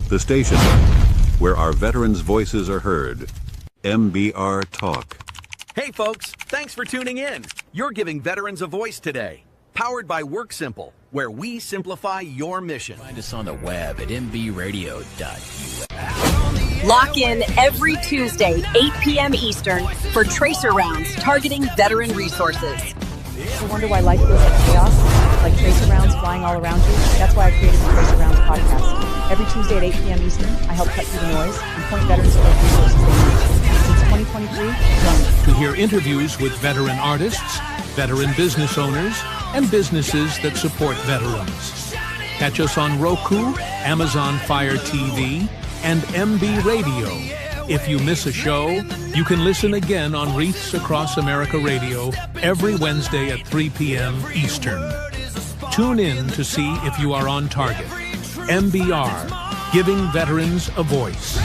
The station where our veterans' voices are heard. MBR Talk. Hey folks, thanks for tuning in. You're giving veterans a voice today. Powered by WorkSimple, where we simplify your mission. Find us on the web at mbradio.us. Lock in every Tuesday, 8 p.m. Eastern, for Tracer Rounds targeting veteran resources. You wonder why life feels like chaos, like tracer rounds flying all around you? That's why I created the Tracer Rounds podcast. Every Tuesday at 8 p.m. Eastern, I help cut through the noise and point veterans to those resources they need. Since 2023, join me. To hear interviews with veteran artists, veteran business owners, and businesses that support veterans. Catch us on Roku, Amazon Fire TV, and MB Radio. If you miss a show, you can listen again on Wreaths Across America Radio every Wednesday at 3 p.m. Eastern. Tune in to see if you are on target. MBR, giving veterans a voice.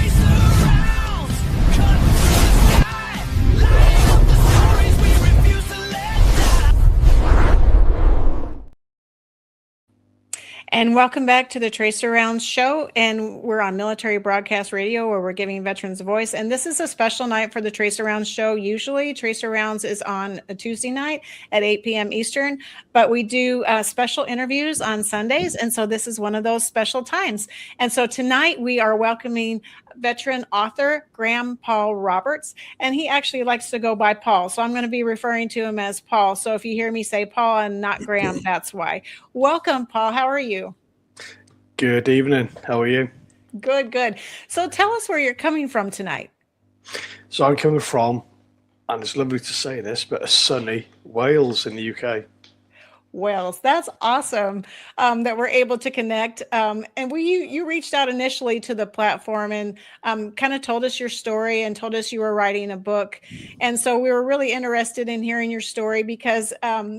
And welcome back to the Tracer Rounds show. And we're on Military Broadcast Radio, where we're giving veterans a voice. And this is a special night for the Tracer Rounds show. Usually Tracer Rounds is on a Tuesday night at 8 p.m. Eastern, but we do special interviews on Sundays. And so this is one of those special times. And so tonight we are welcoming veteran author Graham Paul Roberts, and he actually likes to go by Paul, so I'm going to be referring to him as Paul. So if you hear me say Paul and not Graham, that's why. Welcome, Paul. How are you? Good evening. How are you? Good, good. So tell us where you're coming from tonight. So I'm coming from, and it's lovely to say this, but a sunny Wales in the UK. Wales, that's awesome that we're able to connect. And you reached out initially to the platform and kind of told us your story and told us you were writing a book. And so we were really interested in hearing your story because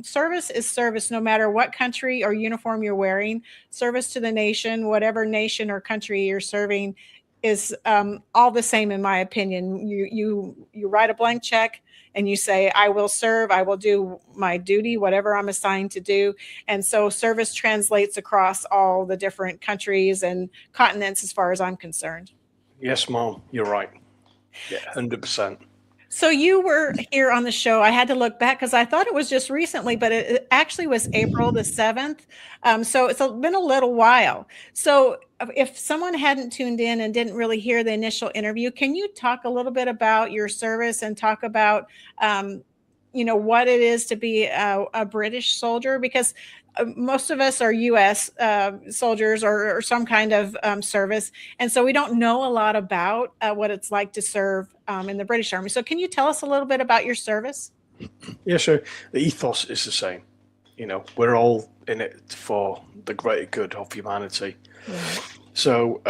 service is service, no matter what country or uniform you're wearing. Service to the nation, whatever nation or country you're serving, is all the same, in my opinion. You write a blank check and you say, I will serve, I will do my duty, whatever I'm assigned to do. And so service translates across all the different countries and continents as far as I'm concerned. Yes, Mom, you're right. Yeah, 100%. So you were here on the show. I had to look back because I thought it was just recently, but it actually was April the 7th. So it's been a little while. So if someone hadn't tuned in and didn't really hear the initial interview, can you talk a little bit about your service and talk about, what it is to be a British soldier? Because most of us are U.S. Soldiers or some kind of service. And so we don't know a lot about what it's like to serve in the British Army. So can you tell us a little bit about your service? Yeah, sure. The ethos is the same. We're all in it for the greater good of humanity. Yeah. So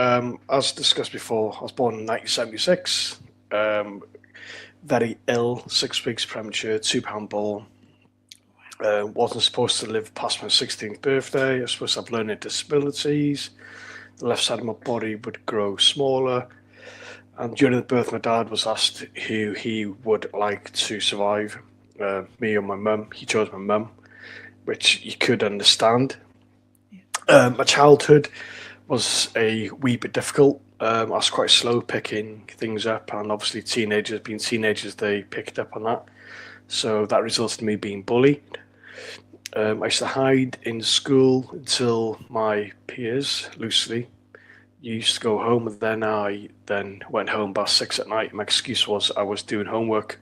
as discussed before, I was born in 1976, very ill, 6 weeks premature, 2-pound ball. Wasn't supposed to live past my 16th birthday. I was supposed to have learning disabilities. The left side of my body would grow smaller. And during the birth, my dad was asked who he would like to survive, me or my mum. He chose my mum, which you could understand. My childhood was a wee bit difficult. I was quite slow picking things up, and obviously being teenagers, they picked up on that. So that resulted in me being bullied. I used to hide in school until my peers, loosely, used to go home, and then I went home by 6 at night. My excuse was I was doing homework.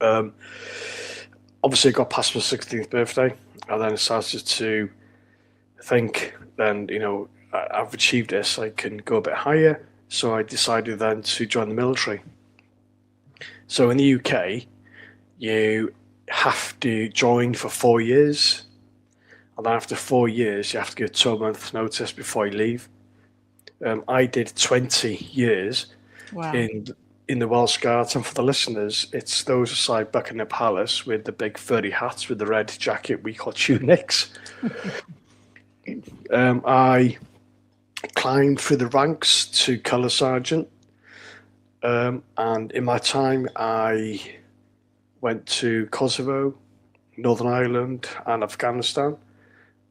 Obviously, I got past my 16th birthday. I then started to think, I've achieved this, I can go a bit higher. So I decided then to join the military. So in the UK, you have to join for 4 years, and then after 4 years you have to give 12-month notice before you leave. I did 20 years. Wow. in the Welsh Guards, and for the listeners, it's those beside Buckingham Palace with the big furry hats with the red jacket we call tunics. I climbed through the ranks to colour sergeant, and in my time I went to Kosovo, Northern Ireland and Afghanistan,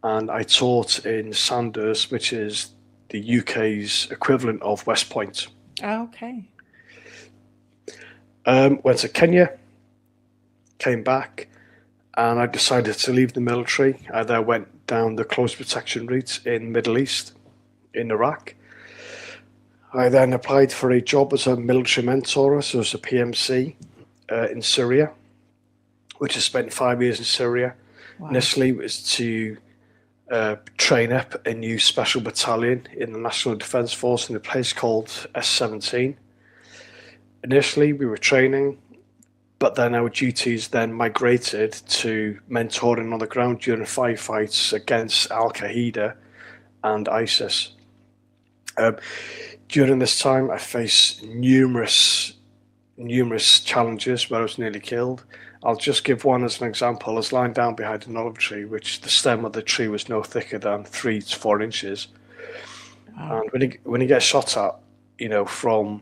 and I taught in Sandhurst, which is the UK's equivalent of West Point. Okay. Went to Kenya, came back, and I decided to leave the military. I then went down the close protection route in Middle East, in Iraq. I then applied for a job as a military mentor, so as a PMC in Syria, which I spent 5 years in Syria. Wow. Initially, it was to train up a new special battalion in the National Defence Force in a place called S17. Initially, we were training, but then our duties then migrated to mentoring on the ground during firefights against Al-Qaeda and ISIS. During this time, I faced numerous challenges where I was nearly killed. I'll just give one as an example. I was lying down behind an olive tree, which the stem of the tree was no thicker than 3 to 4 inches. Wow. And when you get shot at, from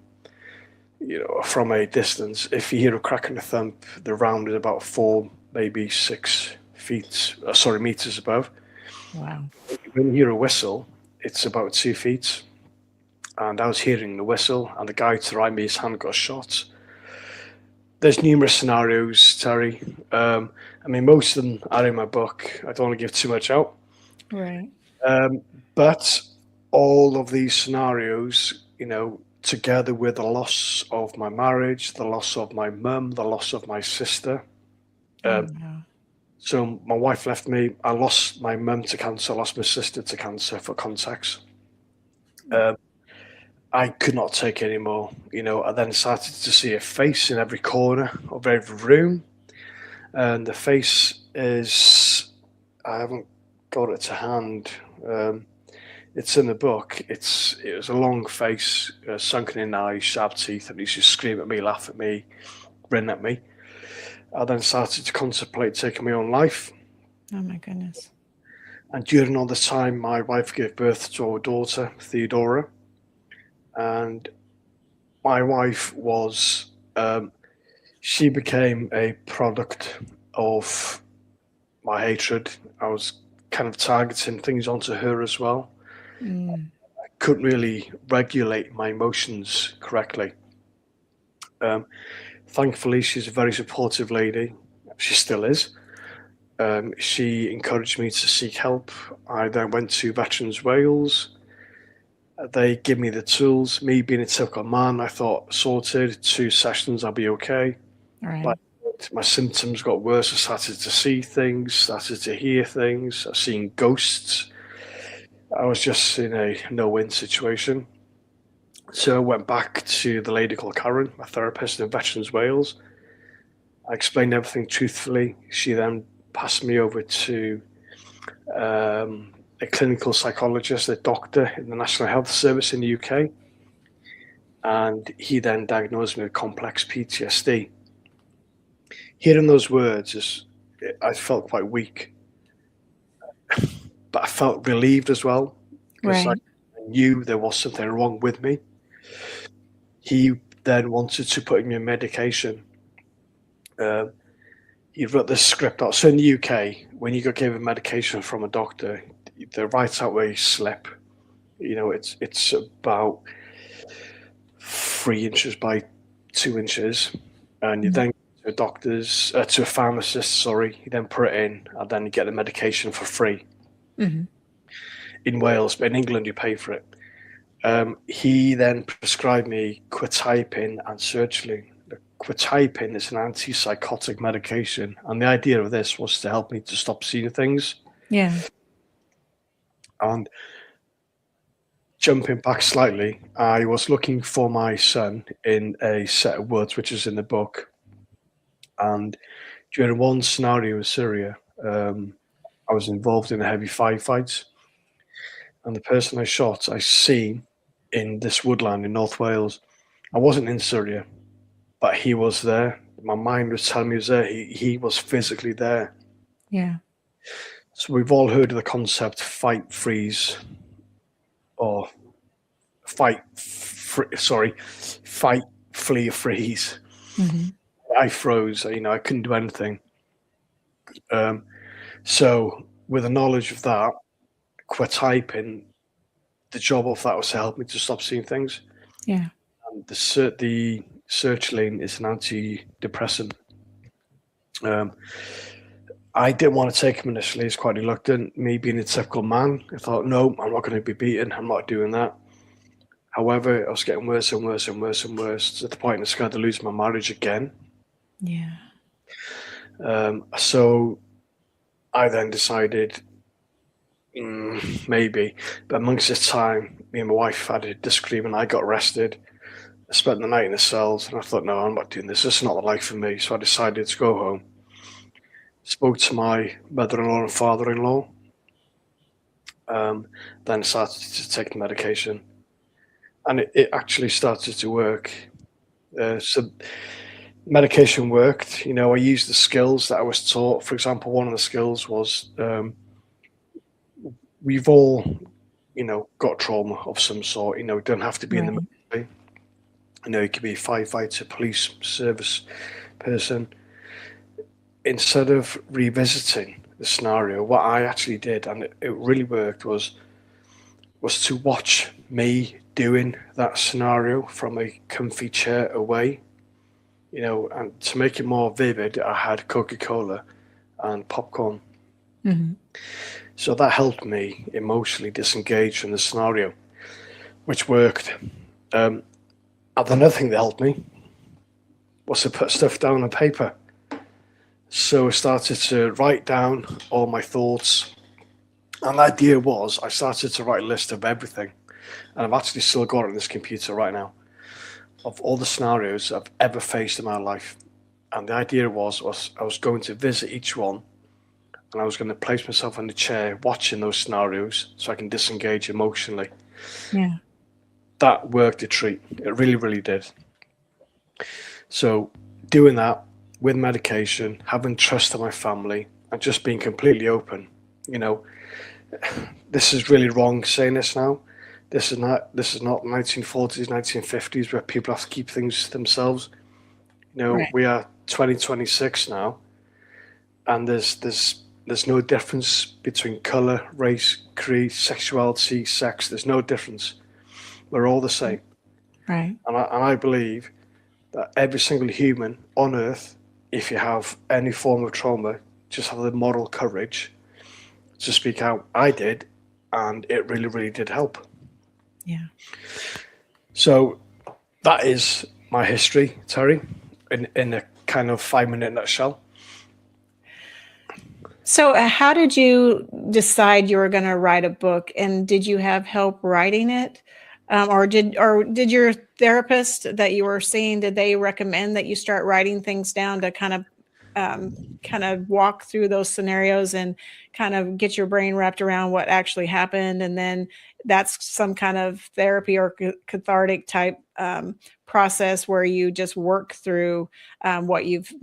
a distance, if you hear a crack and a thump, the round is about 4, maybe 6 meters above. Wow. When you hear a whistle, it's about 2 feet. And I was hearing the whistle, and the guy to the right of me, his hand got shot. There's numerous scenarios, Terry. Most of them are in my book. I don't want to give too much out. Right. But all of these scenarios, together with the loss of my marriage, the loss of my mum, the loss of my sister. So my wife left me. I lost my mum to cancer, I lost my sister to cancer, for context. I could not take it anymore. I then started to see a face in every corner of every room. And the face is, I haven't got it to hand. It's in the book. It was a long face, sunken in eyes, sharp teeth, and he used to scream at me, laugh at me, grin at me. I then started to contemplate taking my own life. Oh my goodness. And during all this time, my wife gave birth to our daughter, Theodora. And my wife was, she became a product of my hatred. I was kind of targeting things onto her as well. I couldn't really regulate my emotions correctly. Thankfully, she's a very supportive lady. She still is. She encouraged me to seek help. I then went to Veterans Wales. They give me the tools. Me being a typical man, I thought, sorted, 2 sessions, I'll be okay. Right. But my symptoms got worse. I started to see things, started to hear things. I've seen ghosts. I was just in a no-win situation. So I went back to the lady called Karen, my therapist in Veterans Wales. I explained everything truthfully. She then passed me over to a clinical psychologist, a doctor in the National Health Service in the UK. And he then diagnosed me with complex PTSD. Hearing those words, I felt quite weak. But I felt relieved as well. Because Right. I knew there was something wrong with me. He then wanted to put me on medication. He wrote this script out. So in the UK, when you got given medication from a doctor, they write out a slip. It's about 3 inches by 2 inches, and you then go to a pharmacist. Sorry, you then put it in, and then you get the medication for free. In Wales, but in England you pay for it. He then prescribed me quetiapine and sertraline. Quetiapine is an antipsychotic medication, and the idea of this was to help me to stop seeing things. Yeah. And jumping back slightly, I was looking for my son in a set of woods, which is in the book. And during one scenario in Syria, I was involved in a heavy firefight. And the person I shot, I seen in this woodland in North Wales. I wasn't in Syria, but he was there. My mind was telling me he was there. He was physically there. Yeah. So we've all heard of the concept fight, freeze, or fight, flee, freeze. I froze, I couldn't do anything. So with the knowledge of that, quetiapine, the job of that was to help me to stop seeing things. Yeah. The sertraline is an antidepressant. I didn't want to take him initially. I was quite reluctant. Me being a typical man, I thought, no, I'm not going to be beaten. I'm not doing that. However, I was getting worse and worse and worse and worse to the point I was going to lose my marriage again. Yeah. So I then decided, maybe. But amongst this time, me and my wife had a disagreement. I got arrested. I spent the night in the cells, and I thought, no, I'm not doing this. This is not the life for me. So I decided to go home. Spoke to my mother-in-law and father-in-law. Then started to take the medication. And it actually started to work. So medication worked. You know, I used the skills that I was taught. For example, one of the skills was we've all, you know, got trauma of some sort. You know, it don't have to be in the military. You know, it could be a firefighter, police service person. Instead of revisiting the scenario, what I actually did, and it really worked, was to watch me doing that scenario from a comfy chair away. You know, and to make it more vivid, I had Coca-Cola and popcorn. Mm-hmm. So that helped me emotionally disengage from the scenario, which worked. And another thing that helped me was to put stuff down on paper. So I started to write down all my thoughts. And the idea was I started to write a list of everything. And I've actually still got it on this computer right now, of all the scenarios I've ever faced in my life. And the idea was I was going to visit each one, and I was going to place myself in the chair watching those scenarios so I can disengage emotionally. Yeah. That worked a treat. It really, really did. So doing that with medication, having trust in my family, and just being completely open. You know, this is really wrong saying this now. This is not 1940s, 1950s where people have to keep things to themselves. You know, Right. We are 2026 now, and there's no difference between color, race, creed, sexuality, sex. There's no difference. We're all the same. Right. And I believe that every single human on earth, if you have any form of trauma, just have the moral courage to speak out. I did, and it really, really did help. Yeah. So that is my history, Terry, in a kind of 5-minute nutshell. So how did you decide you were going to write a book, and did you have help writing it? Or did your therapist that you were seeing, did they recommend that you start writing things down to kind of walk through those scenarios and kind of get your brain wrapped around what actually happened? And then that's some kind of therapy or cathartic type process where you just work through what you've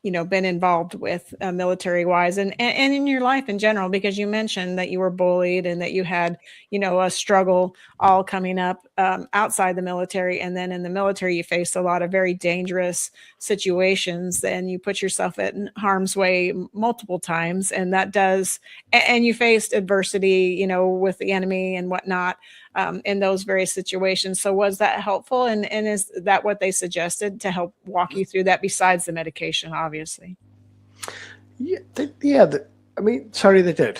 been involved with military wise and in your life in general, because you mentioned that you were bullied and that you had, a struggle all coming up outside the military. And then in the military, you faced a lot of very dangerous situations and you put yourself in harm's way multiple times. And that does, and you faced adversity, with the enemy and whatnot in those various situations. So was that helpful? And is that what they suggested to help walk you through that besides the medication, obviously? Sorry, they did.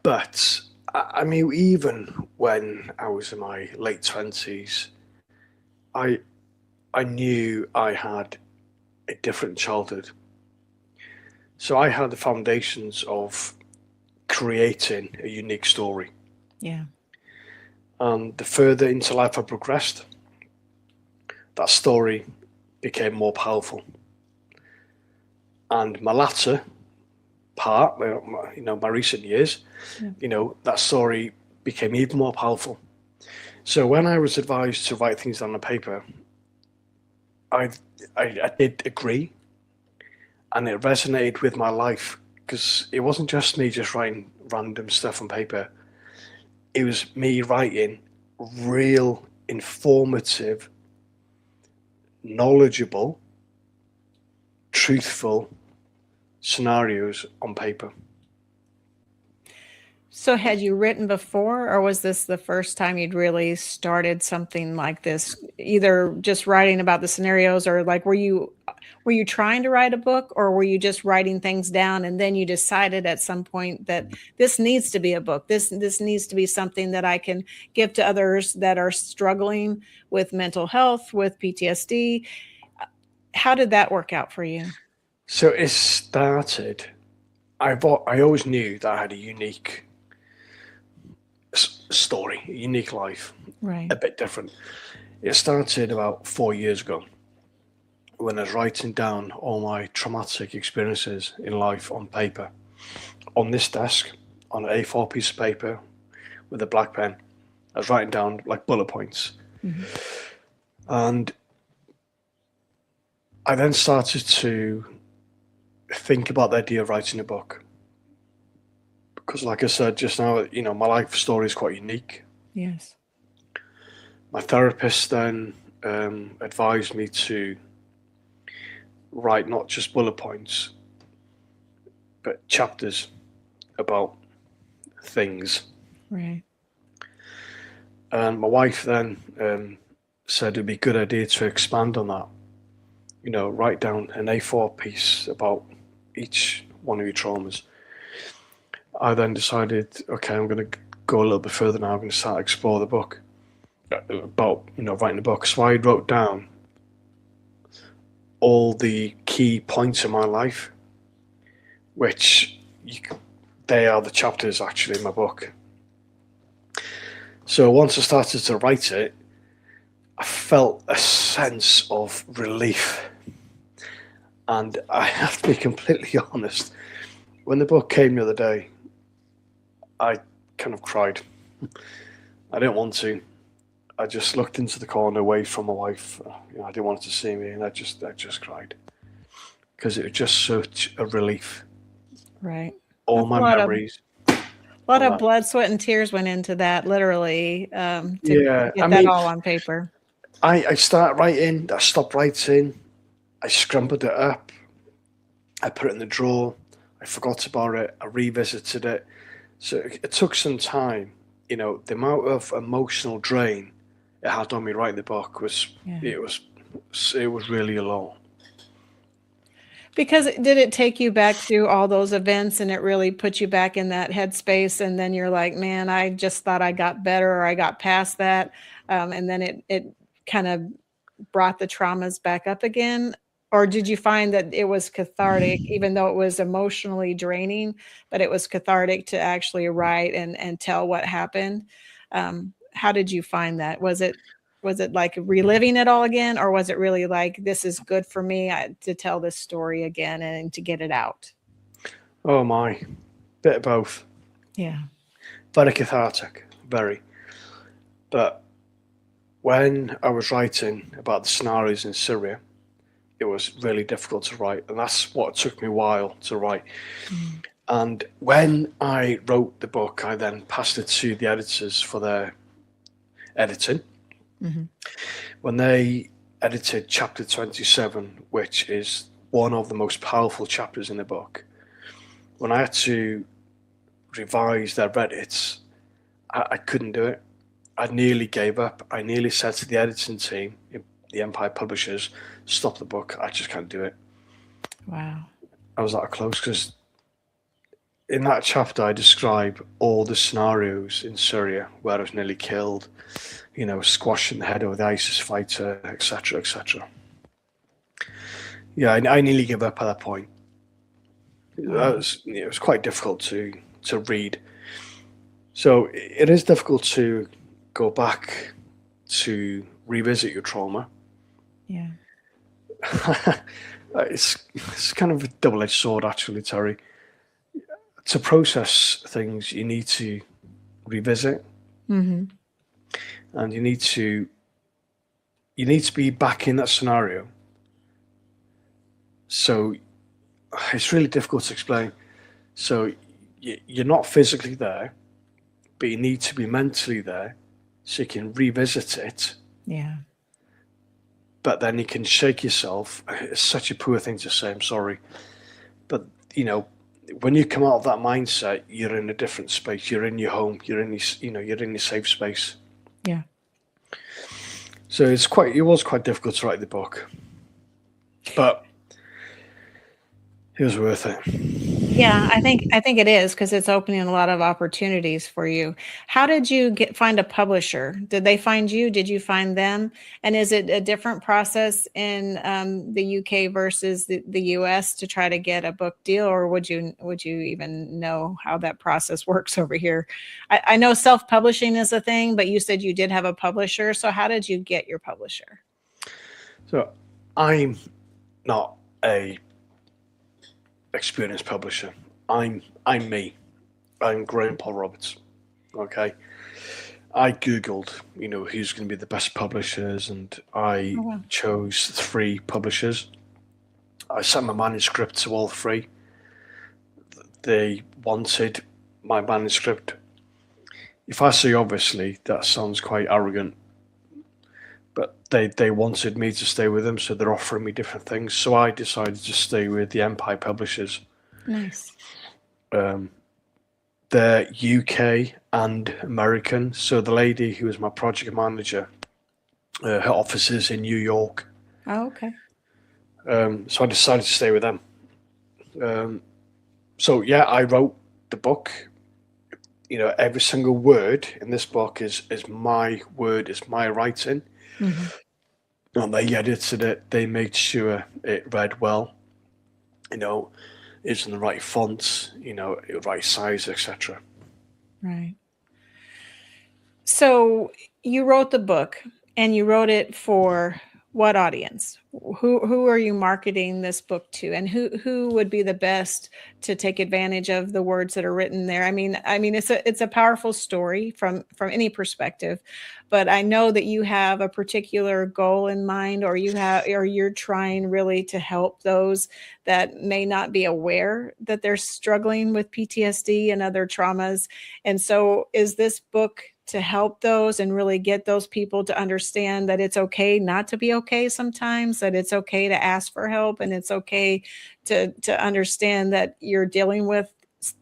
But I mean, even when I was in my late 20s, I knew I had a different childhood. So I had the foundations of creating a unique story. Yeah. And the further into life I progressed, that story became more powerful. And my latter part, my recent years, that story became even more powerful. So when I was advised to write things down on paper, I did agree, and it resonated with my life, because it wasn't just me just writing random stuff on paper. It was me writing real, informative, knowledgeable, truthful scenarios on paper. So had you written before, or was this the first time you'd really started something like this? Either just writing about the scenarios, or like were you trying to write a book, or were you just writing things down and then you decided at some point that this needs to be a book. This needs to be something that I can give to others that are struggling with mental health, with PTSD. How did that work out for you? So it started. I always knew that I had a unique story, a unique life, Right. a bit different. It started about 4 years ago when I was writing down all my traumatic experiences in life on paper, on this desk, on an A4 piece of paper with a black pen. I was writing down like bullet points. Mm-hmm. And I then started to think about the idea of writing a book. Because like I said just now, my life story is quite unique. Yes. My therapist then advised me to write not just bullet points, but chapters about things. Right. And my wife then said it'd be a good idea to expand on that. Write down an A4 piece about each one of your traumas. I then decided, okay, I'm going to go a little bit further now. I'm going to start to explore the book about, writing a book. So I wrote down all the key points in my life, which they are the chapters actually in my book. So once I started to write it, I felt a sense of relief. And I have to be completely honest, when the book came the other day, I kind of cried. I didn't want to. I just looked into the corner away from my wife. I didn't want her to see me, and I just cried because it was just such a relief. Right. All my memories. A lot of blood, sweat, and tears went into that, literally, to get that all on paper. I started writing. I stopped writing. I scrambled it up. I put it in the drawer. I forgot about it. I revisited it. So it took some time. The amount of emotional drain it had on me writing the book was really a lot. Because did it take you back through all those events and it really put you back in that headspace, and then you're like, man, I just thought I got better, or I got past that, and then it kind of brought the traumas back up again? Or did you find that it was cathartic, even though it was emotionally draining, but it was cathartic to actually write and tell what happened? How did you find that? Was it like reliving it all again, or was it really like, this is good for me to tell this story again and to get it out? Oh my, bit of both. Yeah. Very cathartic, very. But when I was writing about the scenarios in Syria, it was really difficult to write, and that's what took me a while to write. Mm. And when I wrote the book, I then passed it to the editors for their editing. Mm-hmm. When they edited chapter 27, which is one of the most powerful chapters in the book, when I had to revise their edits, I couldn't do it. I nearly gave up. I nearly said to the editing team, the Empire Publishers, stop the book. I just can't do it. Wow. I was that close, because in that chapter I describe all the scenarios in Syria where I was nearly killed, squashing the head of the ISIS fighter, etc., etc. Yeah, I nearly gave up at that point. Wow. It was quite difficult to read. So it is difficult to go back to revisit your trauma. Yeah. It's kind of a double-edged sword, actually, Terry. To process things, you need to revisit, mm-hmm. and you need to be back in that scenario. So it's really difficult to explain. So you're not physically there, but you need to be mentally there, so you can revisit it. Yeah. But then you can shake yourself. It's such a poor thing to say, I'm sorry. But, when you come out of that mindset, you're in a different space. You're in your home. You're in your, you're in your safe space. Yeah. So it was quite difficult to write the book, but it was worth it. Yeah, I think it is, because it's opening a lot of opportunities for you. How did you find a publisher? Did they find you? Did you find them? And is it a different process in the UK versus the US to try to get a book deal, or would you even know how that process works over here? I know self-publishing is a thing, but you said you did have a publisher. So how did you get your publisher? So I'm not a experienced publisher. I'm me. I'm Graham Paul Roberts. Okay. I Googled, who's going to be the best publishers, and I chose 3 publishers. I sent my manuscript to all 3. They wanted my manuscript. If I say obviously, that sounds quite arrogant, but they wanted me to stay with them, so they're offering me different things. So I decided to stay with the Empire Publishers. Nice. They're UK and American. So the lady who was my project manager, her office is in New York. Oh, okay. So I decided to stay with them. So yeah, I wrote the book. Every single word in this book is my word, is my writing. Mm-hmm. And they edited it. They made sure it read well. It's in the right fonts, right size, etc. Right. So you wrote the book, and you wrote it for what audience? Who are you marketing this book to, and who would be the best to take advantage of the words that are written there? I mean, it's a powerful story from any perspective, but I know that you have a particular goal in mind, or you're trying really to help those that may not be aware that they're struggling with PTSD and other traumas. And so is this book to help those and really get those people to understand that it's okay not to be okay sometimes, that it's okay to ask for help, and it's okay to understand that you're dealing with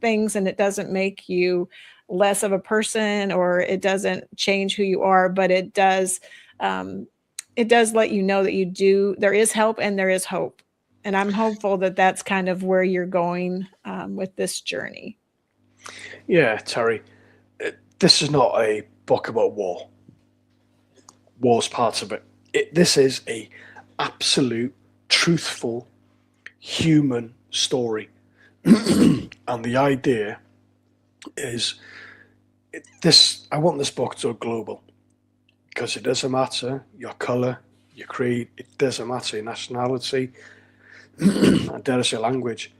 things, and it doesn't make you less of a person, or it doesn't change who you are, but it does let you know that there is help and there is hope. And I'm hopeful that that's kind of where you're going with this journey. Yeah, Terry. This is not a book about war. War's part of it. This is a absolute, truthful, human story. And the idea is I want this book to go global, because it doesn't matter your color, your creed, it doesn't matter your nationality, I dare say language.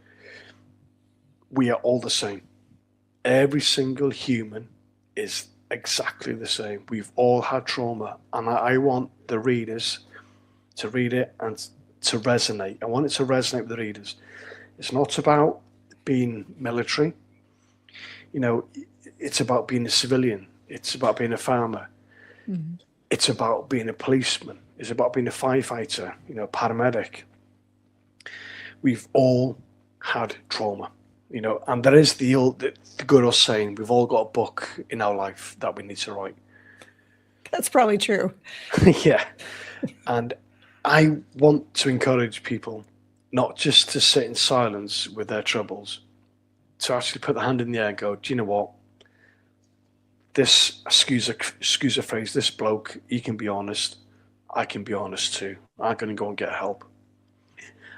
We are all the same. Every single human is exactly the same. We've all had trauma, and I want the readers to read it and to resonate. I want it to resonate with the readers. It's not about being military. It's about being a civilian. It's about being a farmer. Mm-hmm. It's about being a policeman. It's about being a firefighter, paramedic. We've all had trauma. And there is the good old saying, we've all got a book in our life that we need to write. That's probably true. Yeah. And I want to encourage people not just to sit in silence with their troubles, to actually put their hand in the air and go, do you know what? This, excuse a phrase, this bloke, he can be honest. I can be honest too. I'm going to go and get help.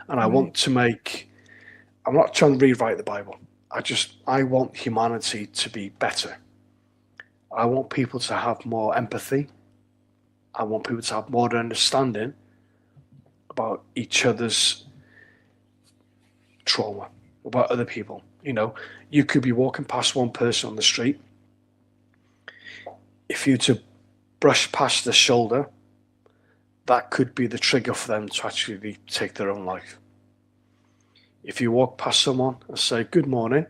And I want to I'm not trying to rewrite the Bible. I want humanity to be better. I want people to have more empathy. I want people to have more understanding about each other's trauma, about other people. You could be walking past one person on the street. If you to brush past their shoulder, that could be the trigger for them to actually take their own life. If you walk past someone and say, good morning,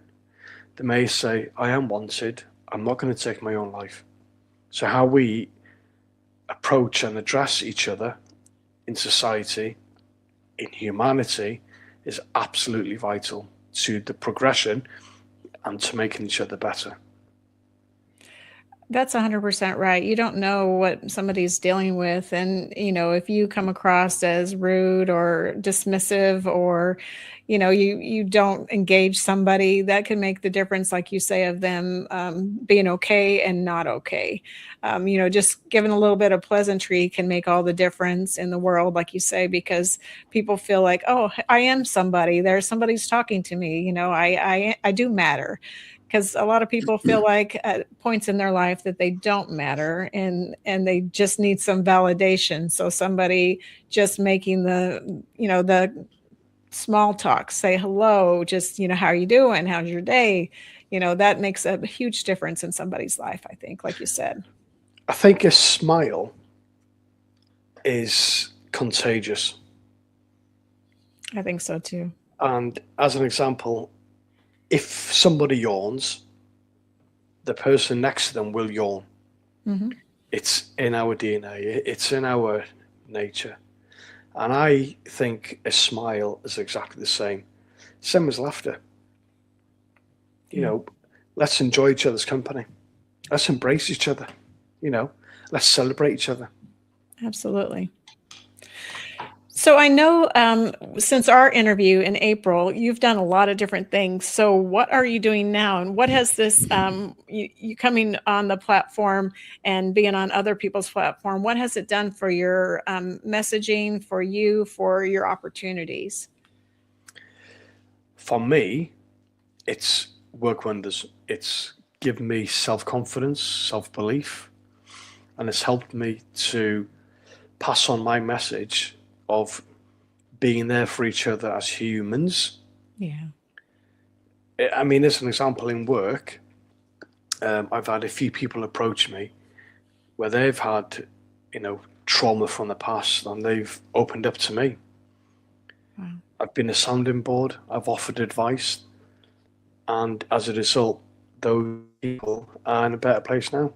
they may say, I am wanted. I'm not going to take my own life. So how we approach and address each other in society, in humanity, is absolutely vital. to the progression and to making each other better. That's 100% right. You don't know what somebody's dealing with. And, if you come across as rude or dismissive, or, you don't engage somebody, that can make the difference, like you say, of them being okay and not okay. Just giving a little bit of pleasantry can make all the difference in the world, like you say, because people feel like, oh, I am somebody. Somebody's talking to me. I do matter. Because a lot of people feel like at points in their life that they don't matter, and they just need some validation. So somebody just making the small talk, say hello, just, how are you doing? How's your day? That makes a huge difference in somebody's life, I think, like you said. I think a smile is contagious. I think so too. And as an example, if somebody yawns, the person next to them will yawn. Mm-hmm. It's in our DNA. It's in our nature. And I think a smile is exactly the same. Same as laughter. Let's enjoy each other's company. Let's embrace each other. Let's celebrate each other. Absolutely. So I know since our interview in April, you've done a lot of different things. So what are you doing now? And what has this, you coming on the platform and being on other people's platform, what has it done for your messaging, for you, for your opportunities? For me, it's work wonders. It's given me self-confidence, self-belief, and it's helped me to pass on my message of being there for each other as humans. Yeah. I mean, as an example, in work, I've had a few people approach me where they've had, trauma from the past, and they've opened up to me. Wow. I've been a sounding board. I've offered advice. And as a result, those people are in a better place now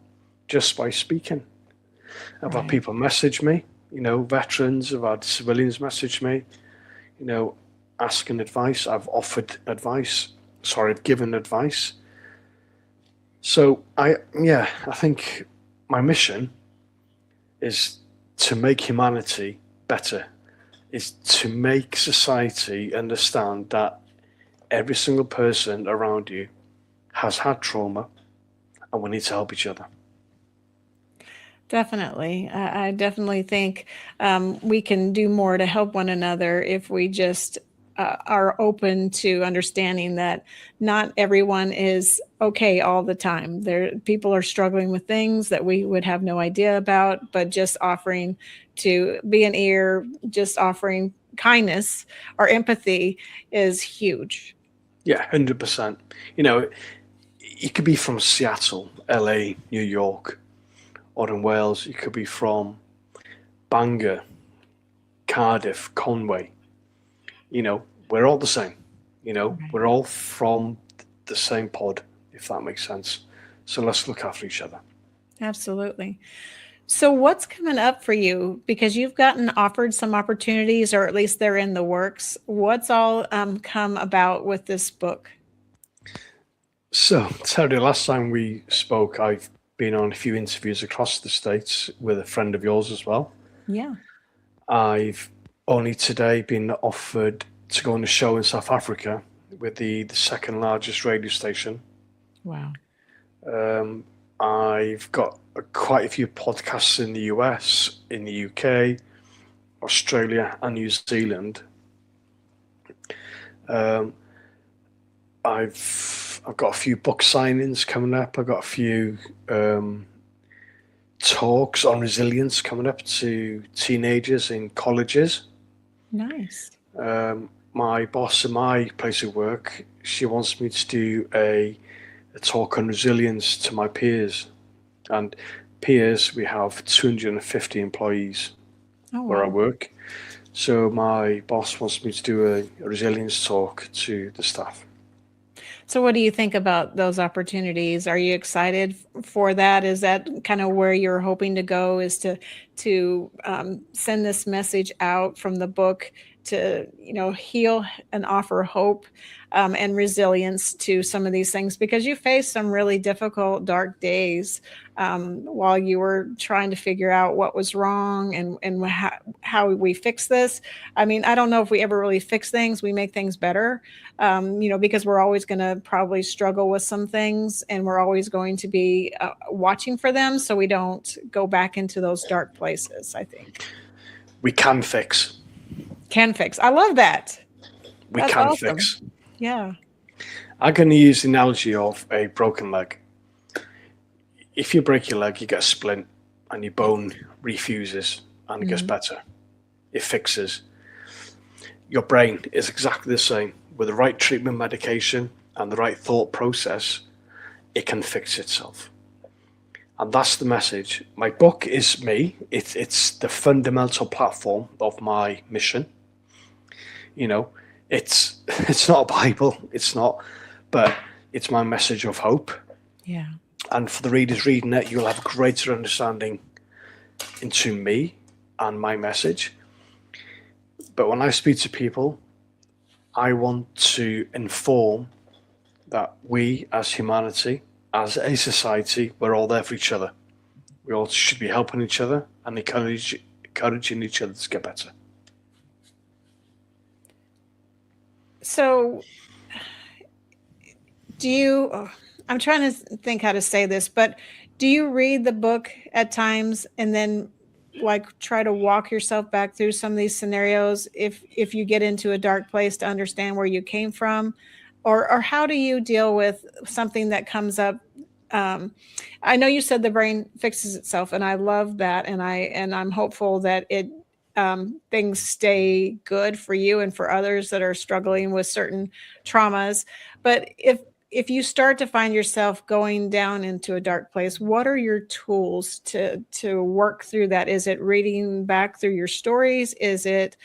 just by speaking. I've had people message me. Veterans, I've had civilians message me, asking advice. I've offered advice. I've given advice. So I think my mission is to make humanity better, is to make society understand that every single person around you has had trauma, and we need to help each other. Definitely. I definitely think we can do more to help one another if we just are open to understanding that not everyone is okay all the time. People are struggling with things that we would have no idea about, but just offering to be an ear, just offering kindness or empathy is huge. Yeah, 100%. You could be from Seattle, LA, New York, or in Wales, you could be from Bangor, Cardiff, Conway. We're all the same. We're all from the same pod, if that makes sense. So let's look after each other. Absolutely. So what's coming up for you? Because you've gotten offered some opportunities, or at least they're in the works. What's all come about with this book? So, Terry, last time we spoke, I've been on a few interviews across the States with a friend of yours as well. Yeah. I've only today been offered to go on a show in South Africa with the second largest radio station. Wow. I've got quite a few podcasts in the US, in the UK, Australia, and New Zealand. I've got a few book signings coming up. I've got a few talks on resilience coming up to teenagers in colleges. Nice. My boss in my place of work, she wants me to do a talk on resilience to my peers. And peers, we have 250 employees where I work. So my boss wants me to do a resilience talk to the staff. So what do you think about those opportunities? Are you excited for that? Is that kind of where you're hoping to go, is to send this message out from the book heal and offer hope and resilience to some of these things, because you faced some really difficult, dark days while you were trying to figure out what was wrong and how we fix this. I mean, I don't know if we ever really fix things. We make things better, because we're always going to probably struggle with some things, and we're always going to be watching for them so we don't go back into those dark places, I think. We can fix. Can fix. I love that. That's can awesome. Fix. Yeah. I'm going to use the analogy of a broken leg. If you break your leg, you get a splint and your bone refuses and it gets better. It fixes. Your brain is exactly the same. With the right treatment medication and the right thought process, it can fix itself. And that's the message. My book is me. It's the fundamental platform of my mission. It's not a Bible. It's not, but it's my message of hope. Yeah. And for the readers reading it, you'll have a greater understanding into me and my message. But when I speak to people, I want to inform that we as humanity, as a society, we're all there for each other. We all should be helping each other and encouraging each other to get better. So I'm trying to think how to say this, but do you read the book at times and then try to walk yourself back through some of these scenarios if you get into a dark place to understand where you came from? Or how do you deal with something that comes up? I know you said the brain fixes itself, and I love that, and I'm hopeful that things stay good for you and for others that are struggling with certain traumas. But if you start to find yourself going down into a dark place, what are your tools to work through that? Is it reading back through your stories? Is it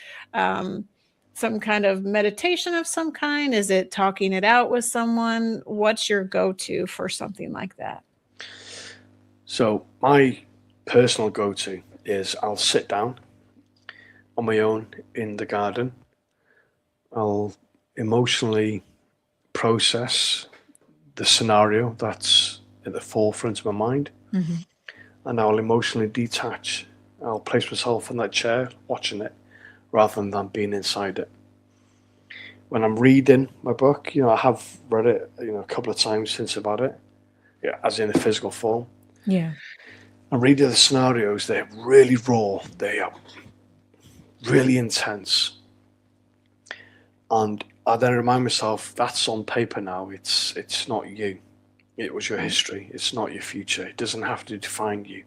some kind of meditation of some kind? Is it talking it out with someone? What's your go-to for something like that? So my personal go-to is I'll sit down on my own in the garden. I'll emotionally process the scenario that's at the forefront of my mind, and I'll emotionally detach. I'll place myself in that chair watching it rather than being inside it. When I'm reading my book, I have read it a couple of times since about it, as in a physical form. Yeah. I'm reading the scenarios. They're really raw. They are really intense. And I then remind myself, that's on paper now. It's not you. It was your history. It's not your future. It doesn't have to define you.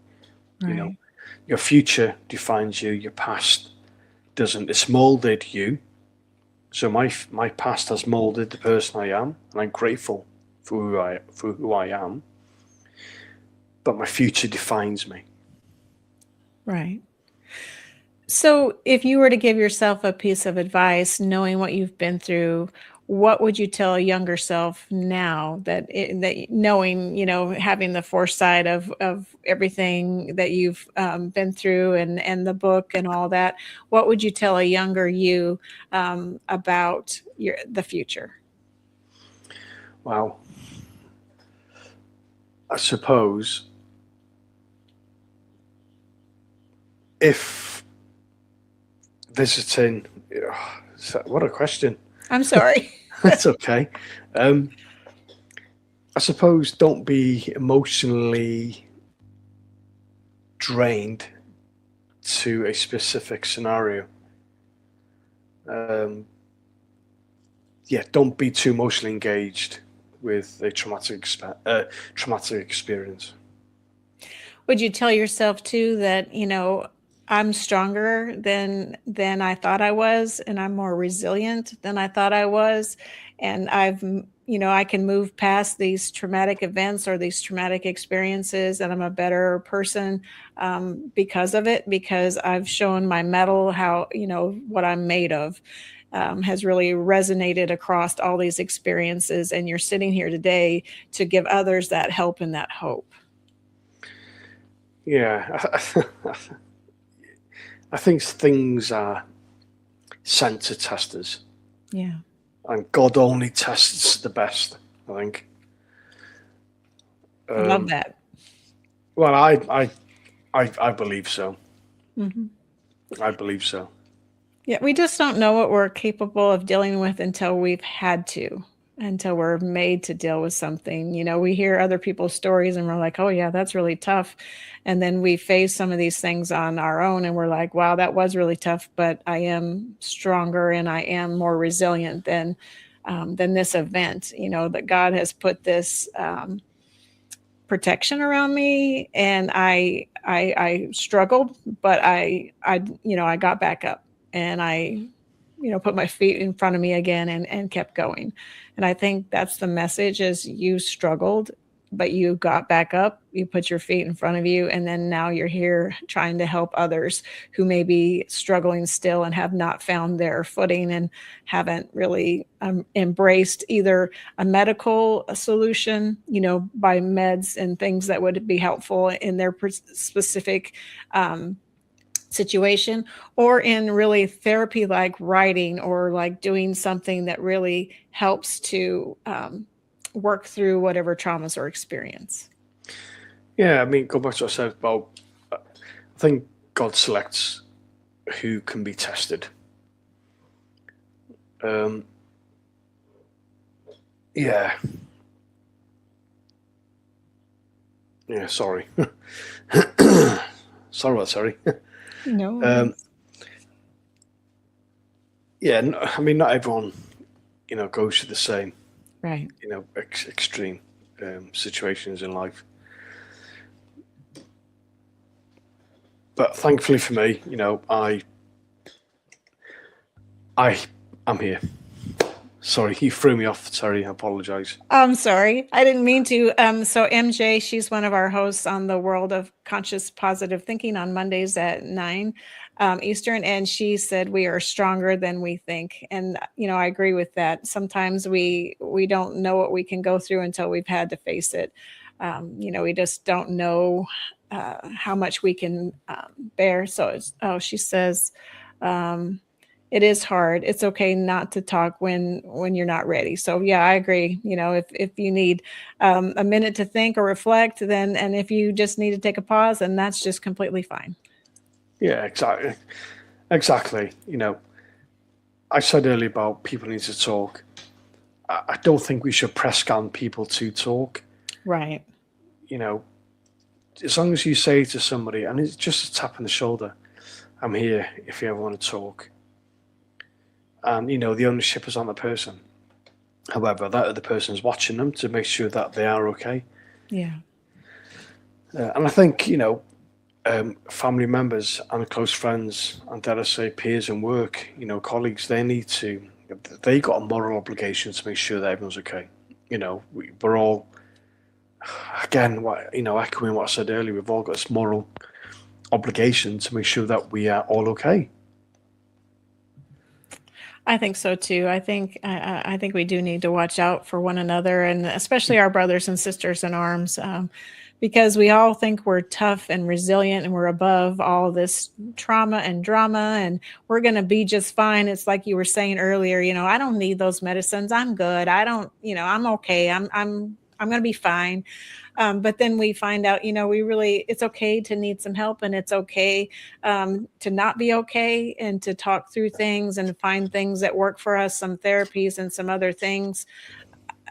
Right. Your future defines you. Your past doesn't. It's molded you. So my past has molded the person I am, and I'm grateful for who I am. But my future defines me. Right. So if you were to give yourself a piece of advice, knowing what you've been through, what would you tell a younger self now that knowing, having the foresight of everything that you've been through and the book and all that, what would you tell a younger you about the future? Wow. I suppose if visiting, what a question. I'm sorry. That's okay. I suppose don't be emotionally drained to a specific scenario. Don't be too emotionally engaged with a traumatic experience. Would you tell yourself too that, I'm stronger than I thought I was, and I'm more resilient than I thought I was, and I can move past these traumatic events or these traumatic experiences, and I'm a better person because of it, because I've shown my mettle, how, what I'm made of has really resonated across all these experiences, and you're sitting here today to give others that help and that hope. Yeah. I think things are sent to test us. Yeah. And God only tests the best, I think. I love that. Well, I believe so. Mm-hmm. I believe so. Yeah, we just don't know what we're capable of dealing with until we've had to, until we're made to deal with something. You know, we hear other people's stories and we're like, oh, yeah, that's really tough. And then we face some of these things on our own and we're like, wow, that was really tough, but I am stronger and I am more resilient than this event. You know, that God has put this protection around me, and I struggled, but I got back up and I put my feet in front of me again and kept going. And I think that's the message: is you struggled, but you got back up, you put your feet in front of you, and then now you're here trying to help others who may be struggling still and have not found their footing and haven't really embraced either a medical solution, by meds and things that would be helpful in their specific situation, or in really therapy like writing or like doing something that really helps to work through whatever traumas or experience. Yeah, I mean, go back to what I said about, I think God selects who can be tested. Yeah, sorry. Sorry. No. I mean, not everyone, goes through the same, Right. extreme situations in life. But thankfully for me, I'm here. Sorry, you threw me off. Sorry, I apologize. I'm sorry. I didn't mean to. So MJ, she's one of our hosts on the World of Conscious Positive Thinking on Mondays at 9 Eastern. And she said, we are stronger than we think. And, I agree with that. Sometimes we don't know what we can go through until we've had to face it. We just don't know how much we can bear. So she says, it is hard. It's okay not to talk when you're not ready. So yeah, I agree. If you need a minute to think or reflect, and if you just need to take a pause, then that's just completely fine. Yeah, exactly. I said earlier about people need to talk. I don't think we should press scan people to talk. Right. As long as you say to somebody, and it's just a tap on the shoulder, I'm here if you ever want to talk. And, the ownership is on the person. However, that other person is watching them to make sure that they are okay. Yeah. And I think, family members and close friends, and dare I say peers in work, colleagues, they got a moral obligation to make sure that everyone's okay. We're all, again, echoing what I said earlier, we've all got this moral obligation to make sure that we are all okay. I think so too. I think we do need to watch out for one another, and especially our brothers and sisters in arms, because we all think we're tough and resilient and we're above all this trauma and drama and we're going to be just fine. It's like you were saying earlier, I don't need those medicines. I'm good. I don't, I'm okay. I'm going to be fine. But then we find out, it's okay to need some help, and it's okay to not be okay, and to talk through things and find things that work for us, some therapies and some other things.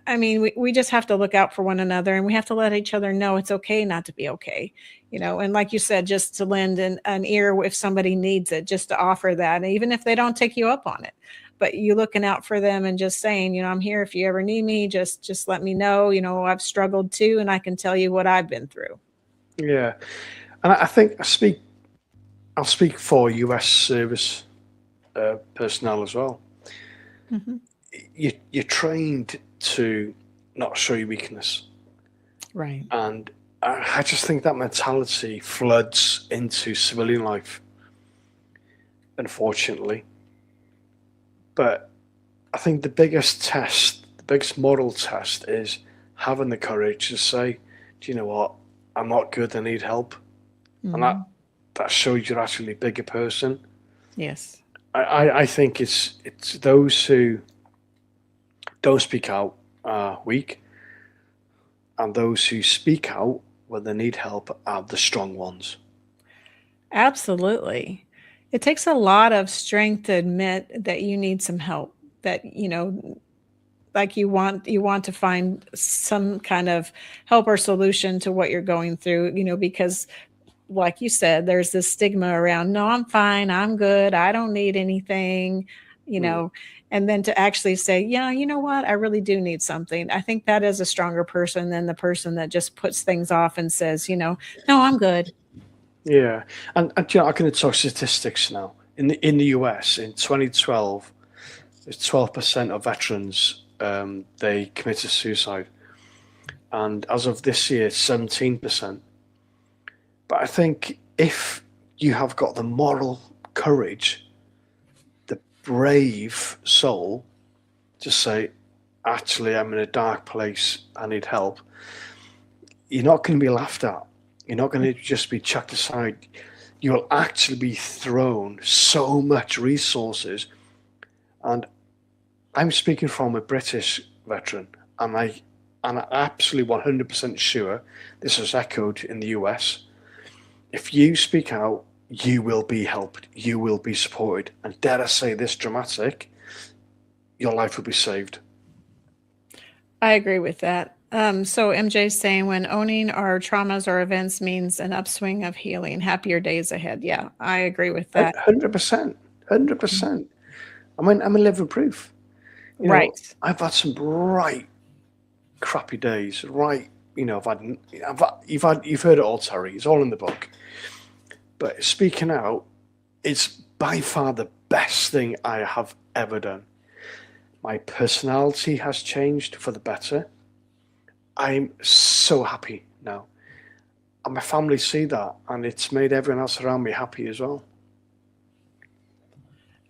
I mean, we just have to look out for one another, and we have to let each other know it's okay not to be okay, and like you said, just to lend an ear if somebody needs it, just to offer that, and even if they don't take you up on it. But you looking out for them and just saying, I'm here if you ever need me, just let me know, I've struggled too, and I can tell you what I've been through. Yeah. And I think I'll speak for US service personnel as well. Mm-hmm. You're trained to not show your weakness. Right. And I just think that mentality floods into civilian life, unfortunately. But I think the biggest moral test is having the courage to say, do you know what? I'm not good. I need help. Mm-hmm. And that shows you're actually a bigger person. Yes. I think it's those who don't speak out are weak, and those who speak out when they need help are the strong ones. Absolutely. It takes a lot of strength to admit that you need some help, that, like you want to find some kind of help or solution to what you're going through, because like you said, there's this stigma around, no, I'm fine, I'm good, I don't need anything, and then to actually say, yeah, you know what, I really do need something. I think that is a stronger person than the person that just puts things off and says, no, I'm good. Yeah, and I'm going to talk statistics now. In the US in 2012, there's 12% of veterans they committed suicide, and as of this year, 17%. But I think if you have got the moral courage, the brave soul to say, actually, I'm in a dark place, I need help, you're not going to be laughed at. You're not going to just be chucked aside. You'll actually be thrown so much resources. And I'm speaking from a British veteran, and I'm absolutely 100% sure this is echoed in the US. If you speak out, you will be helped. You will be supported. And dare I say this dramatic, your life will be saved. I agree with that. So MJ's saying when owning our traumas or events means an upswing of healing, happier days ahead. Yeah, I agree with that. 100%. 100%. I'm a living proof. Right. I've had some right crappy days. Right. You've heard it all, Terry. It's all in the book. But speaking out, it's by far the best thing I have ever done. My personality has changed for the better. I'm so happy now. And my family see that, and it's made everyone else around me happy as well.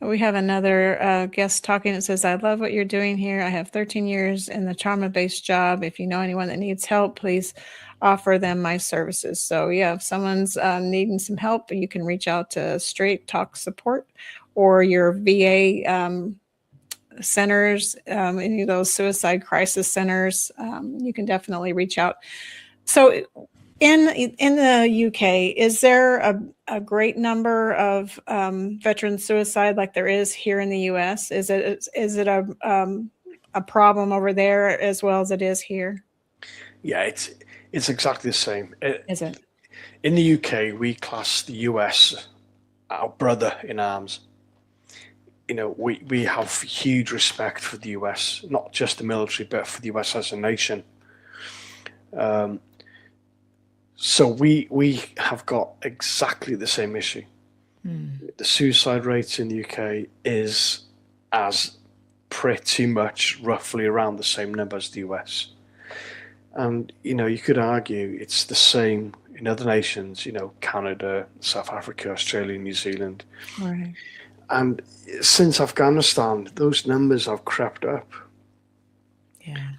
We have another guest talking. It says, I love what you're doing here. I have 13 years in the trauma-based job. If you know anyone that needs help, please offer them my services. So yeah, if someone's needing some help, you can reach out to Straight Talk Support or your VA centers, any of those suicide crisis centers. You can definitely reach out. So in the UK, is there a great number of veteran suicide like there is here in the US? Is it a problem over there as well as it is here? Yeah, it's exactly the same. Is it? In the UK, we class the US our brother in arms. We have huge respect for the US, not just the military, but for the US as a nation. So we have got exactly the same issue. The suicide rate in the UK is as pretty much roughly around the same number as the US. And, you could argue it's the same in other nations, Canada, South Africa, Australia, New Zealand. Right. And since Afghanistan, those numbers have crept up. Yeah.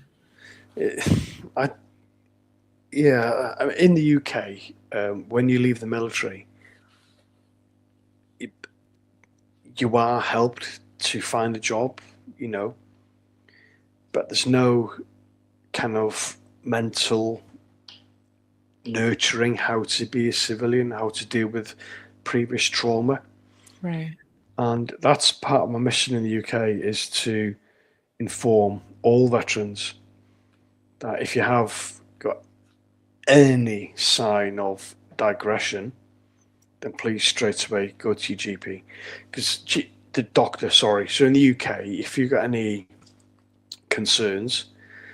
In the UK, when you leave the military, you are helped to find a job, but there's no kind of mental nurturing how to be a civilian, how to deal with previous trauma. Right. And that's part of my mission in the UK, is to inform all veterans that if you have got any sign of digression, then please straight away go to your GP. Because the doctor, so in the UK, if you've got any concerns,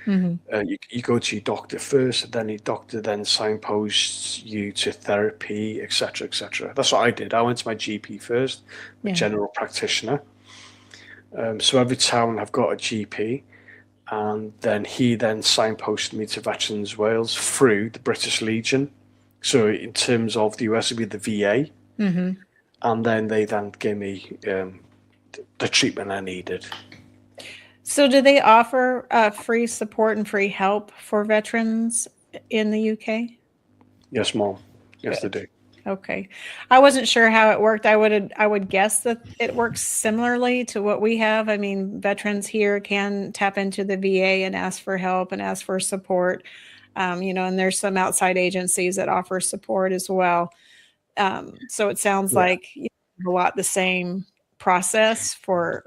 you go to your doctor first, then your doctor then signposts you to therapy, etc., etc. That's what I did. I went to my GP first, my general practitioner. So every town I've got a GP, and then he signposted me to Veterans Wales through the British Legion. So in terms of the US, it'd be the VA, and then they gave me the treatment I needed. So do they offer free support and free help for veterans in the UK? Yes, Mom. Yes, they do. Okay. I wasn't sure how it worked. I would guess that it works similarly to what we have. I mean, veterans here can tap into the VA and ask for help and ask for support. And there's some outside agencies that offer support as well. So it sounds Yeah. like a lot the same process for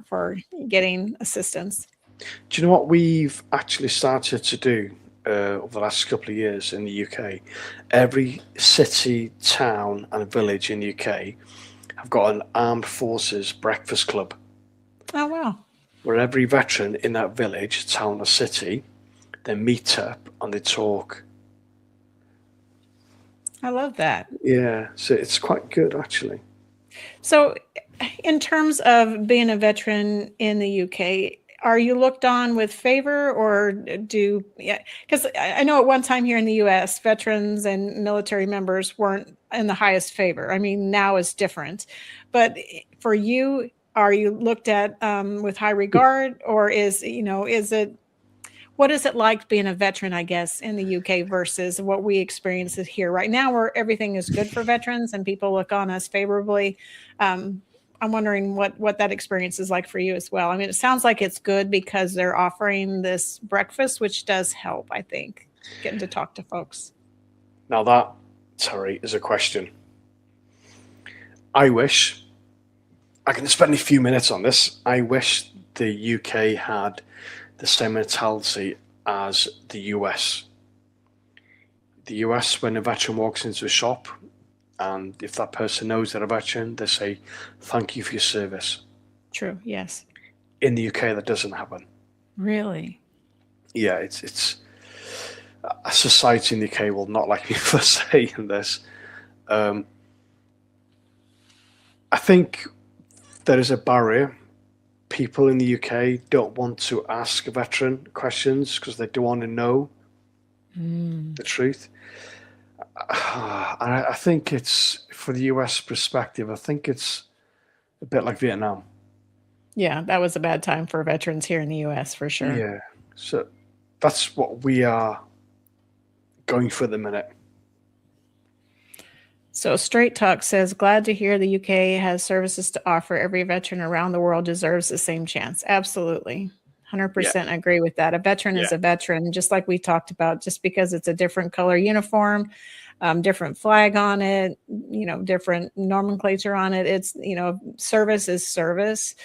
getting assistance. Do you know what we've actually started to do over the last couple of years in the UK? Every city, town, and village in the UK have got an armed forces breakfast club. Oh, wow. Where every veteran in that village, town, or city, they meet up and they talk. I love that. Yeah, so it's quite good actually. So, in terms of being a veteran in the UK, are you looked on with favor, or because I know at one time here in the US, veterans and military members weren't in the highest favor. I mean, now is different. But for you, are you looked at with high regard, or is it, what is it like being a veteran, I guess, in the UK versus what we experience here right now, where everything is good for veterans and people look on us favorably? I'm wondering what that experience is like for you as well. I mean, it sounds like it's good because they're offering this breakfast, which does help, I think, getting to talk to folks. Now that, Terry, is a question. I wish, I can spend a few minutes on this. I wish the UK had the same mentality as the US. The US, when a veteran walks into a shop, and if that person knows they're a veteran, they say, "Thank you for your service." True, yes. In the UK, that doesn't happen. Really? Yeah, it's a society in the UK will not like me for saying this. I think there is a barrier. People in the UK don't want to ask a veteran questions because they don't want to know the truth. I think it's, for the US perspective, I think it's a bit like Vietnam. Yeah, that was a bad time for veterans here in the US for sure. Yeah, so that's what we are going for at the minute. So Straight Talk says, glad to hear the UK has services to offer. Every veteran around the world deserves the same chance. Absolutely. 100% agree with that. A veteran is a veteran, just like we talked about, just because it's a different color uniform, different flag on it, different nomenclature on it. It's, service is service.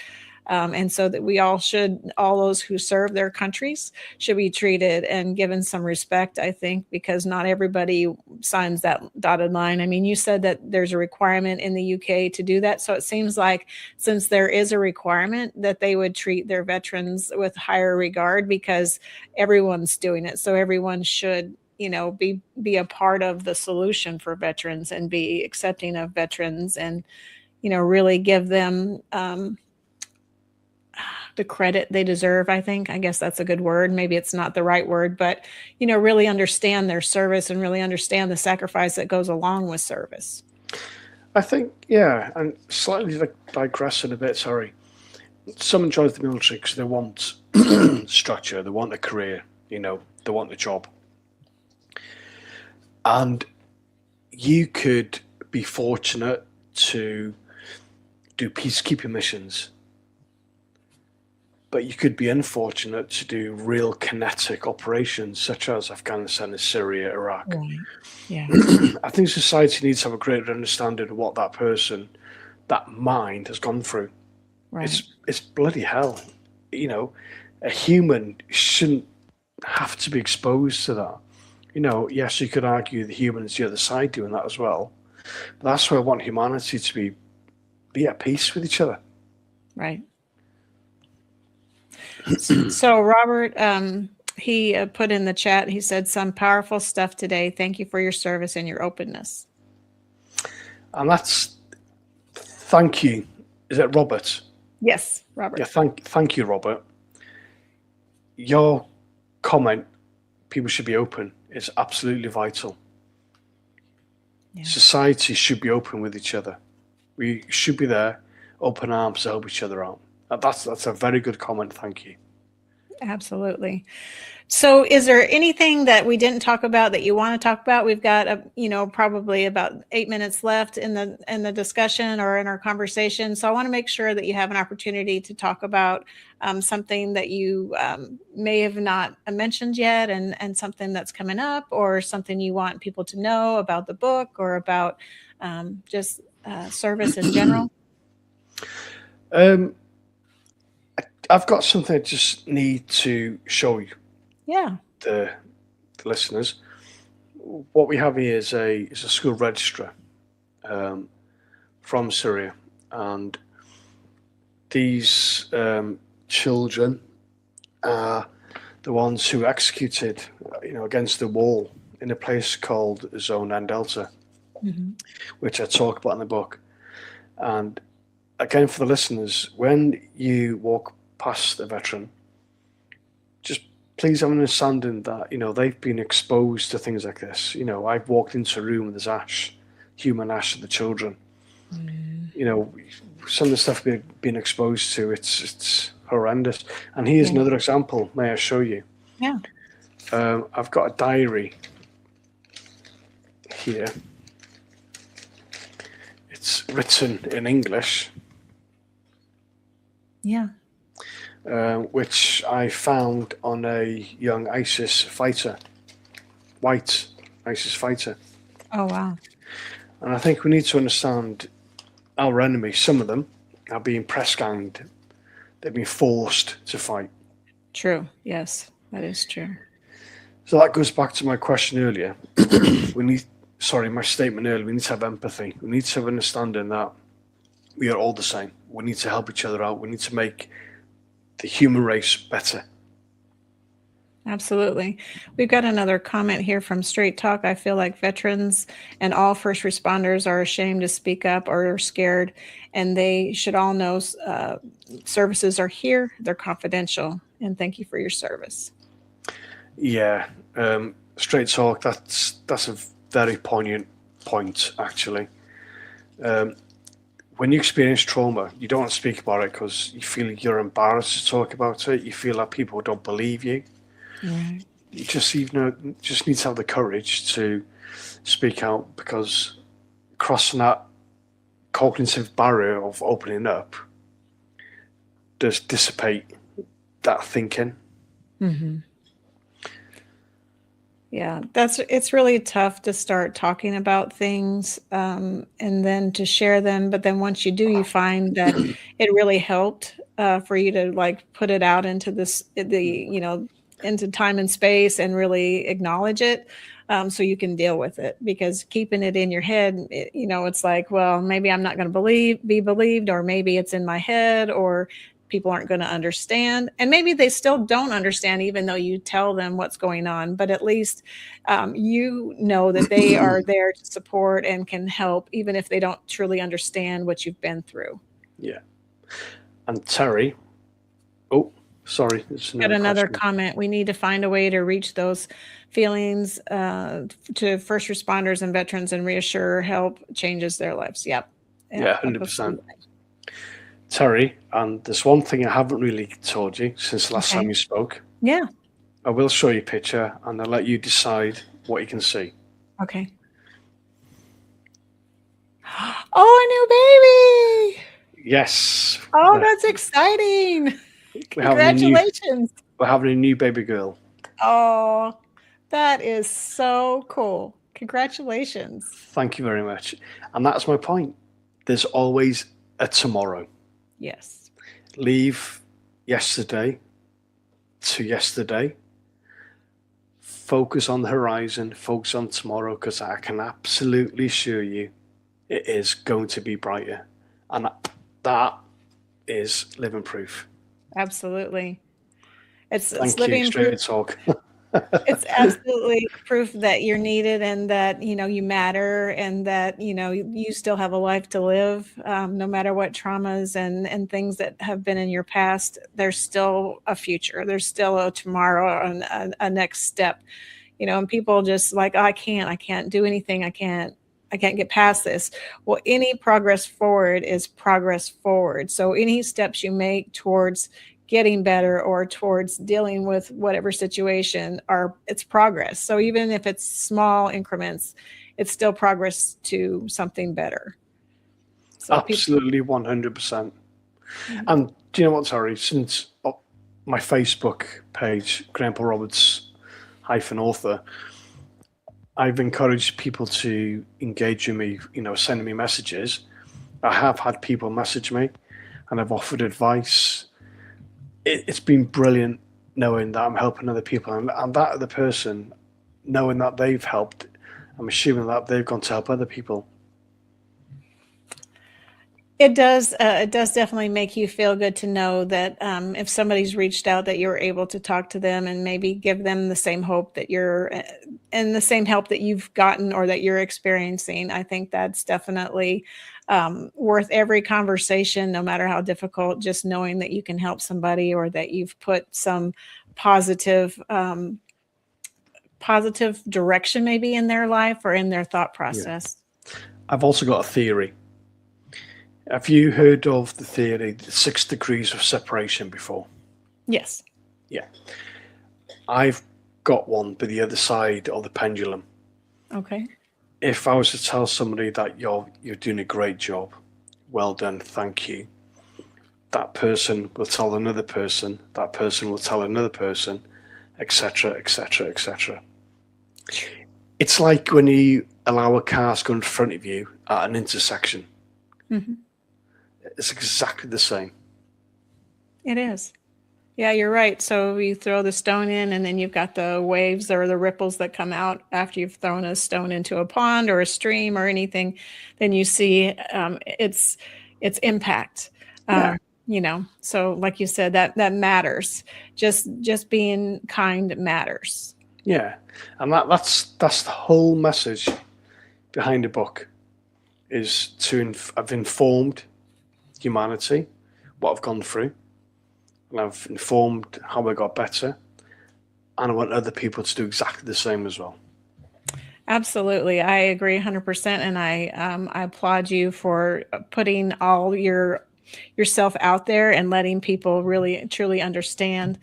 And so that all those who serve their countries should be treated and given some respect, I think, because not everybody signs that dotted line. I mean, you said that there's a requirement in the UK to do that. So it seems like since there is a requirement that they would treat their veterans with higher regard because everyone's doing it. So everyone should, be a part of the solution for veterans and be accepting of veterans and, really give them, the credit they deserve, I think. I guess that's a good word. Maybe it's not the right word, but, really understand their service and really understand the sacrifice that goes along with service. I think, yeah, and slightly digressing a bit, sorry. Someone joins the military because they want structure, they want a career, they want a job. And you could be fortunate to do peacekeeping missions, but you could be unfortunate to do real kinetic operations such as Afghanistan, Syria, Iraq. Right. Yeah. I think society needs to have a greater understanding of what that person, that mind has gone through. Right. It's bloody hell. A human shouldn't have to be exposed to that. Yes, you could argue the human is the other side doing that as well. But that's why I want humanity to be at peace with each other. Right. So Robert, he put in the chat, he said, some powerful stuff today. Thank you for your service and your openness. And thank you. Is it Robert? Yes, Robert. Yeah, thank you, Robert. Your comment, people should be open, is absolutely vital. Yeah. Society should be open with each other. We should be there, open arms to help each other out. That's a very good comment. Thank you. Absolutely. So is there anything that we didn't talk about that you want to talk about? We've got probably about 8 minutes left in the discussion or in our conversation. So I want to make sure that you have an opportunity to talk about something that you may have not mentioned yet, and something that's coming up, or something you want people to know about the book, or about just service in general. I've got something I just need to show you. Yeah. The listeners. What we have here is a school registrar from Syria, and these children are the ones who were executed, against the wall in a place called Zone and Delta, which I talk about in the book. And again, for the listeners, when you walk past a veteran, just please have an understanding that, they've been exposed to things like this. I've walked into a room and there's ash, human ash of the children. Some of the stuff we've been exposed to, it's horrendous. And here's another example. May I show you? Yeah. I've got a diary here. It's written in English. Yeah. Which I found on a young ISIS fighter, white ISIS fighter. Oh, wow. And I think we need to understand our enemy. Some of them are being press ganged. They've been forced to fight. True. Yes, that is true. So that goes back to my question earlier. My statement earlier. We need to have empathy. We need to have understanding that we are all the same. We need to help each other out. We need to make the human race better. Absolutely. We've got another comment here from Straight Talk. I feel like veterans and all first responders are ashamed to speak up or are scared, and they should all know services are here. They're confidential, and thank you for your service. Yeah, Straight Talk, that's a very poignant point, actually. When you experience trauma, you don't want to speak about it because you feel you're embarrassed to talk about it. You feel like people don't believe you. Right. You just need to have the courage to speak out, because crossing that cognitive barrier of opening up does dissipate that thinking. Mm-hmm. Yeah, it's really tough to start talking about things and then to share them. But then once you do, you find that it really helped for you to put it out into into time and space and really acknowledge it, so you can deal with it. Because keeping it in your head, it's like, well, maybe I'm not going to be believed, or maybe it's in my head, or people aren't going to understand. And maybe they still don't understand, even though you tell them what's going on. But at least that they are there to support and can help, even if they don't truly understand what you've been through. Yeah. And Terry, sorry. Got another comment. We need to find a way to reach those feelings to first responders and veterans and reassure help changes their lives. Yep. Yeah, 100%. Terry, and there's one thing I haven't really told you since the last time you spoke. Yeah. I will show you a picture and I'll let you decide what you can see. Okay. Oh, a new baby. Yes. Oh, that's exciting. Congratulations. We're having a new baby girl. Oh, that is so cool. Congratulations. Thank you very much. And that's my point. There's always a tomorrow. Yes. Leave yesterday to yesterday. Focus on the horizon. Focus on tomorrow, because I can absolutely assure you it is going to be brighter. And that is living proof. Absolutely. It's Thank living you. Straight proof. talk. It's absolutely proof that you're needed, and that you matter, and that you still have a life to live, no matter what traumas and things that have been in your past. There's still a future. There's still a tomorrow and a next step. And people just like, oh, I can't do anything. I can't get past this. Well, any progress forward is progress forward. So any steps you make towards getting better or towards dealing with whatever situation, it's progress. So even if it's small increments, it's still progress to something better. So Absolutely, 100%. And do you know what, Terry? Since my Facebook page, Grandpa Roberts -author, I've encouraged people to engage with me, sending me messages. I have had people message me and I've offered advice. It's been brilliant knowing that I'm helping other people, and that other person, knowing that they've helped, I'm assuming that they've gone to help other people. It does definitely make you feel good to know that if somebody's reached out, that you're able to talk to them and maybe give them the same hope that and the same help that you've gotten or that you're experiencing. I think that's definitely worth every conversation, no matter how difficult, just knowing that you can help somebody or that you've put some positive direction maybe in their life or in their thought process. Yeah. I've also got a theory. Have you heard of the theory, the 6 degrees of separation before? Yes. Yeah. I've got one, but the other side of the pendulum. Okay. If I was to tell somebody that you're doing a great job, well done, thank you, that person will tell another person, that person will tell another person, etc., etc., etc. It's like when you allow a car to go in front of you at an intersection. Mm-hmm. It's exactly the same. It is. Yeah, you're right. So you throw the stone in and then you've got the waves or the ripples that come out after you've thrown a stone into a pond or a stream or anything. Then you see its impact. So like you said, that matters. Just being kind matters. Yeah. And that's the whole message behind the book, is I've informed humanity what I've gone through, and I've informed how I got better, and I want other people to do exactly the same as well. Absolutely. I agree 100%. And I applaud you for putting all yourself out there and letting people really truly understand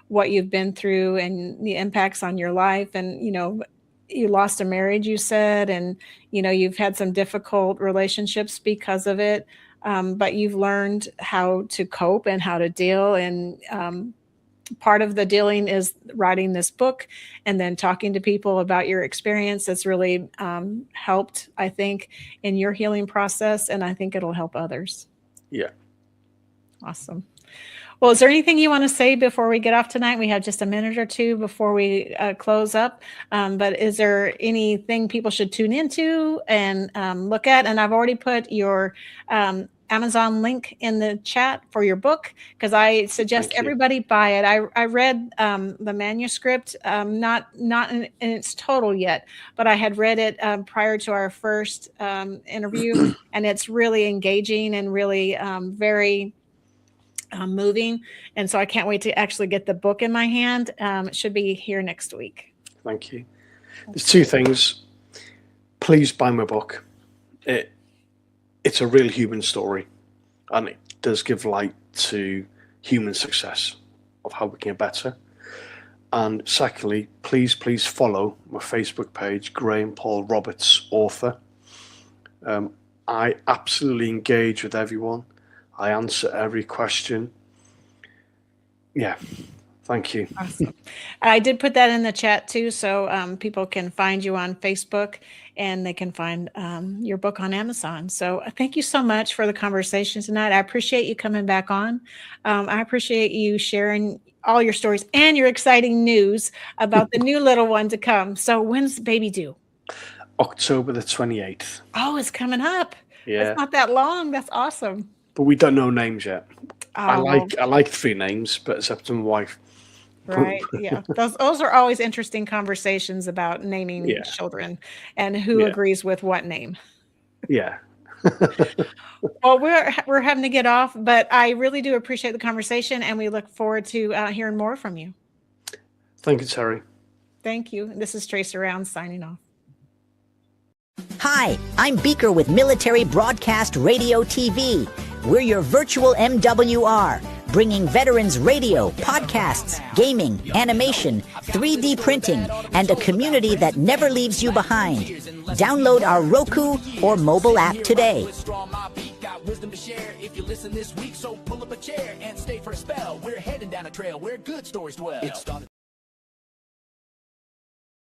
what you've been through and the impacts on your life. And, you lost a marriage, you said, and, you've had some difficult relationships because of it. But you've learned how to cope and how to deal. And part of the dealing is writing this book and then talking to people about your experience. That's really helped, I think, in your healing process. And I think it'll help others. Yeah. Awesome. Well, is there anything you want to say before we get off tonight? We have just a minute or two before we close up. But is there anything people should tune into and look at? And I've already put your Amazon link in the chat for your book, because I suggest everybody buy it. I read the manuscript, not in its total yet, but I had read it prior to our first interview, and it's really engaging and really very moving. And so I can't wait to actually get the book in my hand. It should be here next week. Thank you. There's 2 things. Please buy my book. It's a real human story, and it does give light to human success of how we can get better. And secondly, please follow my Facebook page, Graham Paul Roberts Author. I absolutely engage with everyone. I answer every question. Yeah, thank you. Awesome. I did put that in the chat too, so people can find you on Facebook and they can find your book on Amazon. So thank you so much for the conversation tonight. I appreciate you coming back on. I appreciate you sharing all your stories and your exciting news about the new little one to come. So when's the baby due? October the 28th. Oh, it's coming up. Yeah. It's not that long. That's awesome. But we don't know names yet. Oh. I like 3 names, but it's up to my wife. Right. Yeah. Those are always interesting conversations about naming children and who agrees with what name. Yeah. Well, we're having to get off, but I really do appreciate the conversation, and we look forward to hearing more from you. Thank you, Terry. Thank you. This is Tracer Round signing off. Hi, I'm Beaker with Military Broadcast Radio TV. We're your virtual MWR, bringing veterans radio, podcasts, gaming, animation, 3D printing, and a community that never leaves you behind. Download our Roku or mobile app today. Wisdom to share if you listen this week, so pull up a chair and stay for a spell. We're heading down a trail where good stories dwell.